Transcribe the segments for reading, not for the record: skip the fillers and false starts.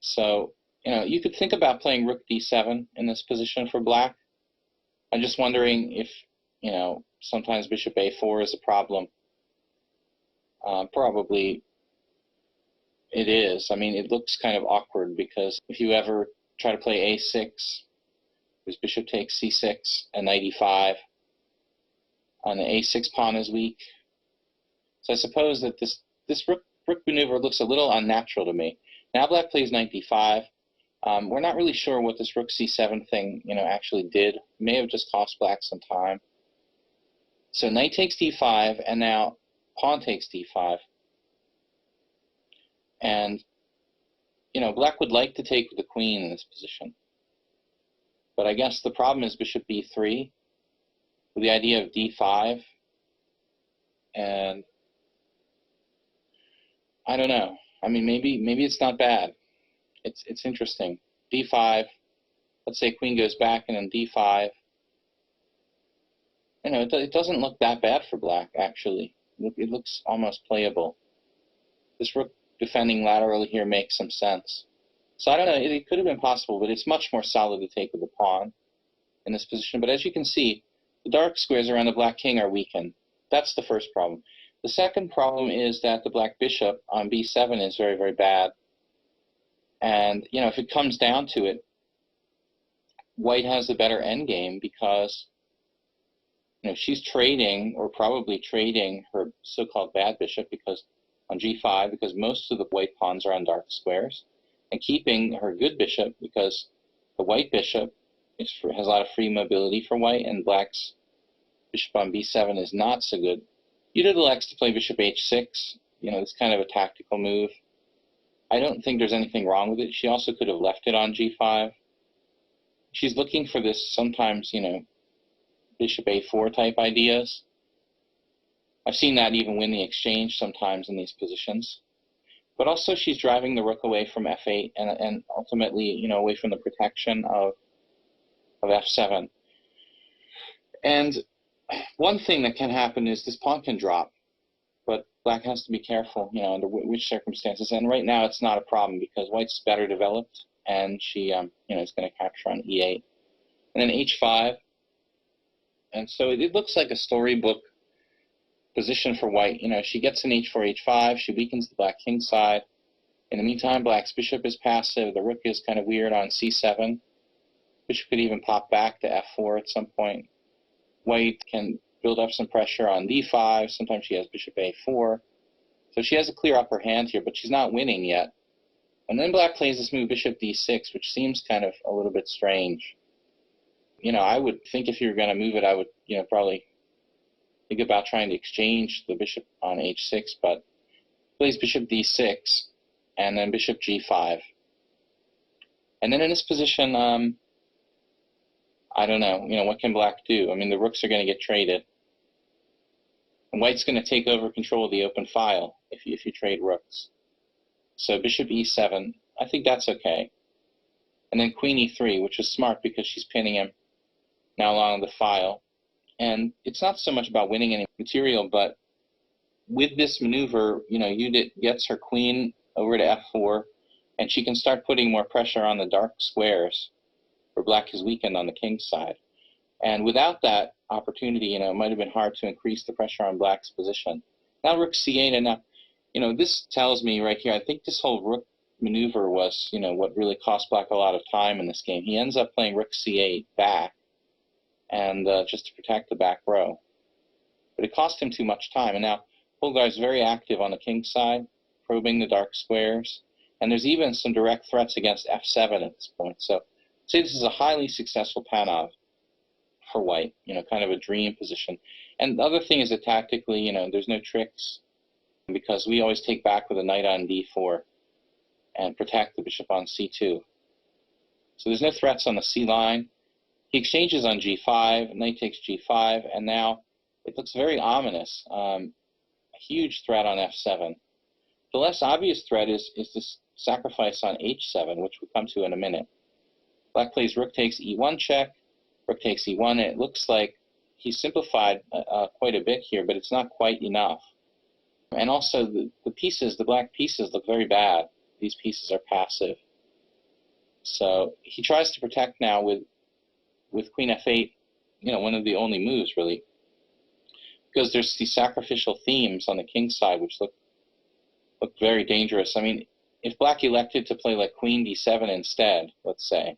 So, you could think about playing rook d7 in this position for black. I'm just wondering if, sometimes bishop a4 is a problem. Probably it is. I mean, it looks kind of awkward because if you ever try to play a6, there's bishop takes c6 and knight e5, and the a6 pawn is weak. So I suppose that this rook maneuver looks a little unnatural to me. Now black plays knight d5. We're not really sure what this rook c7 thing, actually did. It may have just cost black some time. So knight takes d5, and now pawn takes d5. And, black would like to take with the queen in this position. But I guess the problem is bishop b3, with the idea of d5. And I don't know. I mean, maybe it's not bad. It's interesting. d5, let's say queen goes back, and then d5. It doesn't look that bad for black, actually. It looks almost playable. This rook defending laterally here makes some sense. So I don't know, it could have been possible, but it's much more solid to take with the pawn in this position. But as you can see, the dark squares around the black king are weakened. That's the first problem. The second problem is that the black bishop on b7 is very, very bad. And, if it comes down to it, white has the better endgame because, she's trading, or probably trading, her so-called bad bishop because on g5, because most of the white pawns are on dark squares, and keeping her good bishop because the white bishop has a lot of free mobility for white, and black's bishop on b7 is not so good. Judit elects to play bishop h6. It's kind of a tactical move. I don't think there's anything wrong with it. She also could have left it on g5. She's looking for this sometimes, bishop a4 type ideas. I've seen that even win the exchange sometimes in these positions. But also she's driving the rook away from f8 and ultimately, away from the protection of f7. And one thing that can happen is this pawn can drop, but black has to be careful, under which circumstances. And right now it's not a problem because white's better developed, and she, is going to capture on e8. And then h5. And so it looks like a storybook position for white. She gets an h4, h5. She weakens the black king side. In the meantime, black's bishop is passive. The rook is kind of weird on c7. Bishop could even pop back to f4 at some point. White can build up some pressure on d5. Sometimes she has bishop a4. So she has a clear upper hand here, but she's not winning yet. And then black plays this move bishop d6, which seems kind of a little bit strange. I would think if you were going to move it, I would, probably think about trying to exchange the bishop on h6, but plays bishop d6 and then bishop g5. And then in this position, I don't know, what can black do? I mean, the rooks are going to get traded. And white's going to take over control of the open file if you trade rooks. So bishop e7, I think that's okay. And then queen e3, which is smart because she's pinning him now along the file. And it's not so much about winning any material, but with this maneuver, Judit gets her queen over to f4, and she can start putting more pressure on the dark squares where black is weakened on the king's side. And without that opportunity, it might have been hard to increase the pressure on black's position. Now rook c8, and now, this tells me right here, I think this whole rook maneuver was, what really cost black a lot of time in this game. He ends up playing rook c8 back, and just to protect the back row. But it cost him too much time. And now Polgar is very active on the king's side, probing the dark squares. And there's even some direct threats against f7 at this point. So I'd say this is a highly successful Panov for white, kind of a dream position. And the other thing is that tactically, there's no tricks because we always take back with a knight on d4 and protect the bishop on c2. So there's no threats on the c line. He exchanges on g5, knight takes g5, and now it looks very ominous. A huge threat on f7. The less obvious threat is this sacrifice on h7, which we'll come to in a minute. Black plays rook takes e1 check, rook takes e1, and it looks like he simplified quite a bit here, but it's not quite enough. And also the pieces, the black pieces look very bad. These pieces are passive. So he tries to protect now with queen f8, one of the only moves, really, because there's these sacrificial themes on the king's side which look very dangerous. I mean, if black elected to play like queen d7 instead, let's say,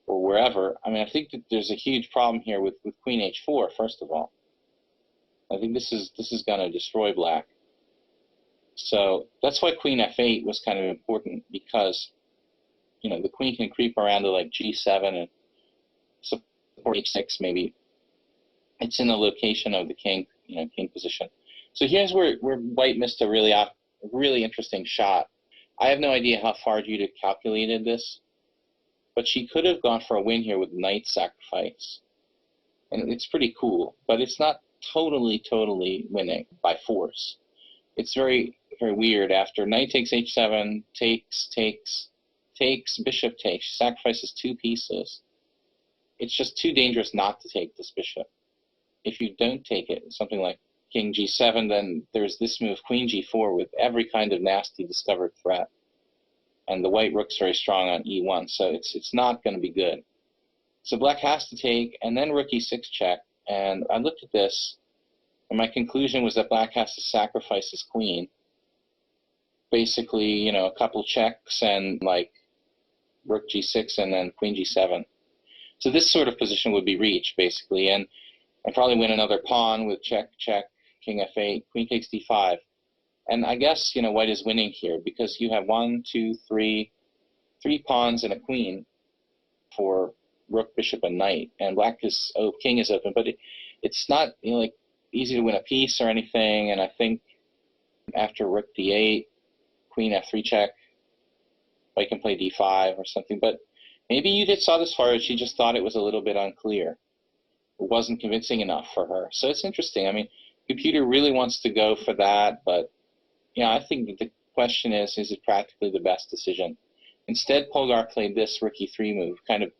or wherever, I mean, I think that there's a huge problem here with queen h4, first of all. I think this is going to destroy black. So that's why queen f8 was kind of important, because the queen can creep around to like g7 and support h6 maybe. It's in the location of the king, king position. So here's where white missed a really interesting shot. I have no idea how far Judit calculated this, but she could have gone for a win here with knight sacrifice. And it's pretty cool, but it's not totally winning by force. It's very, very weird. After knight takes h7, takes, bishop takes, she sacrifices 2 pieces. It's just too dangerous not to take this bishop. If you don't take it, something like king g7, then there's this move, queen g4, with every kind of nasty discovered threat. And the white rook's very strong on e1, so it's not going to be good. So black has to take, and then rook e6 check. And I looked at this, and my conclusion was that black has to sacrifice his queen. Basically, a couple checks and like rook g6 and then queen g7. So this sort of position would be reached, basically, and probably win another pawn with check, king f8, queen takes d5. And I guess, white is winning here because you have 3 pawns and a queen for rook, bishop, and knight. And king is open, but it's not like easy to win a piece or anything. And I think after rook d8, queen f3 check, white can play d5 or something. But maybe Judit saw this far, she just thought it was a little bit unclear. It wasn't convincing enough for her. So it's interesting. I mean, computer really wants to go for that, but I think that the question is it practically the best decision? Instead, Polgar played this rook e3 move, kind of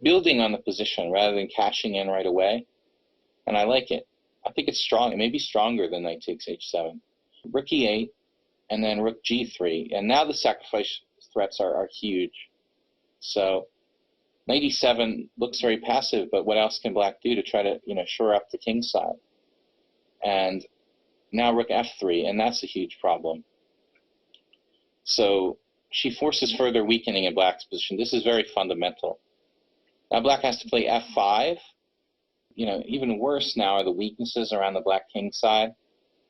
building on the position rather than cashing in right away. And I like it. I think it's strong. It may be stronger than knight takes h7. Rook e8, and then rook g3. And now the sacrifice threats are huge. So knight e7 looks very passive, but what else can black do to try to shore up the king side? And now rook f3, and that's a huge problem. So she forces further weakening in black's position. This is very fundamental. Now black has to play f5. Even worse now are the weaknesses around the black king side,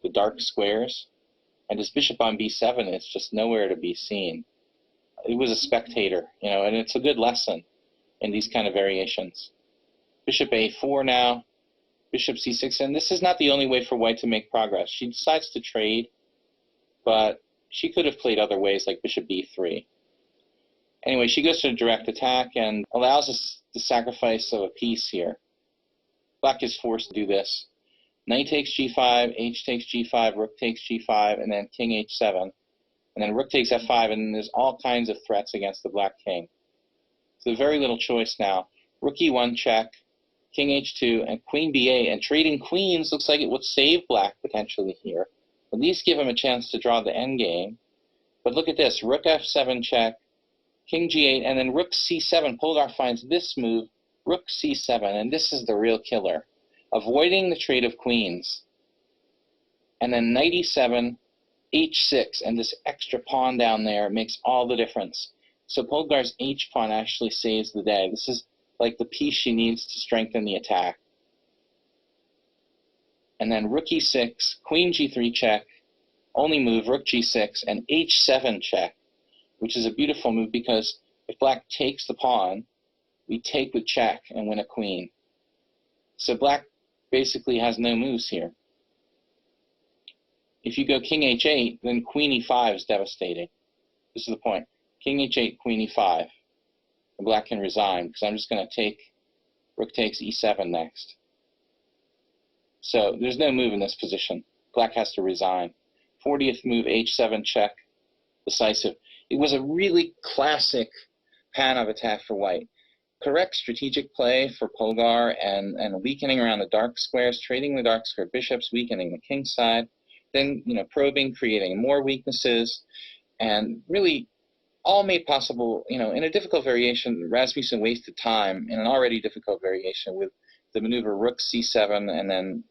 the dark squares. And his bishop on b7 is just nowhere to be seen. It was a spectator, and it's a good lesson in these kind of variations. Bishop a4 now, bishop c6, and this is not the only way for white to make progress. She decides to trade, but she could have played other ways like bishop b3. Anyway, she goes to a direct attack and allows us the sacrifice of a piece here. Black is forced to do this. Knight takes g5, h takes g5, rook takes g5, and then king h7. And then rook takes f5, and there's all kinds of threats against the black king. So very little choice now. Rook e1 check, king h2, and queen b8. And trading queens looks like it would save black potentially here. At least give him a chance to draw the endgame. But look at this, rook f7 check, king g8, and then rook c7. Polgar finds this move, rook c7, and this is the real killer. Avoiding the trade of queens. And then knight e7, h6, and this extra pawn down there makes all the difference. So Polgar's h-pawn actually saves the day. This is like the piece she needs to strengthen the attack. And then rook e6, queen g3 check, only move, rook g6, and h7 check, which is a beautiful move because if black takes the pawn, we take with check and win a queen. So black basically has no moves here. If you go king h8, then queen e5 is devastating. This is the point. King h8, queen e5. And black can resign because I'm just going to take rook takes e7 next. So there's no move in this position. Black has to resign. 40th move, h7 check, decisive. It was a really classic Panov attack for white. Correct strategic play for Polgar and weakening around the dark squares, trading the dark square bishops, weakening the king side, then probing, creating more weaknesses, and really all made possible, in a difficult variation. Rasmussen wasted time in an already difficult variation with the maneuver rook c7, and then,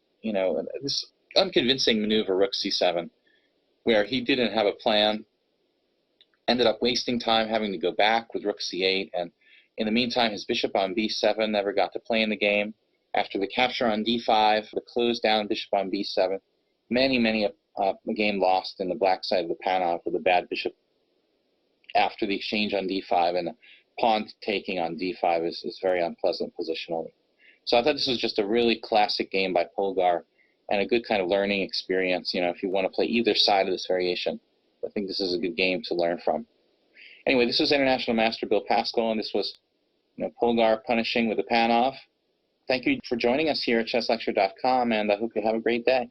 this unconvincing maneuver rook c7, where he didn't have a plan, ended up wasting time having to go back with rook c8, and in the meantime, his bishop on b7 never got to play in the game. After the capture on d5, the close down bishop on b7, many a game lost in the black side of the Panov with a bad bishop after the exchange on d5, and a pawn taking on d5 is very unpleasant positionally. So I thought this was just a really classic game by Polgar, and a good kind of learning experience, if you want to play either side of this variation. I think this is a good game to learn from. Anyway, this was International Master Bill Paschall, and this was Polgar punishing with the Panov. Thank you for joining us here at chesslecture.com, and I hope you have a great day.